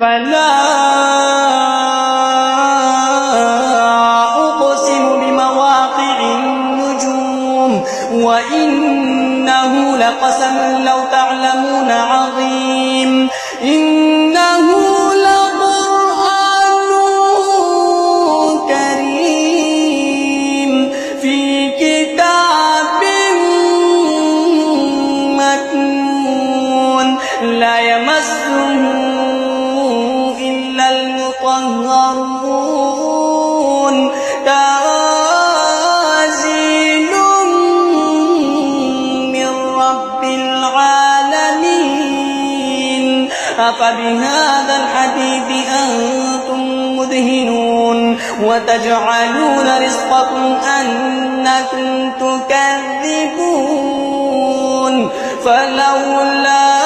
فلا أقسم بمواقع النجوم وإنه لقسم لو تعلمون عظيم إنه لقرآن كريم في كتاب مكنون لا يمسه إلا المطهرون تنزيل من رب العالمين أفبهذا الحديث أنتم مدهنون وتجعلون رزقكم أنكم تكذبون فلولا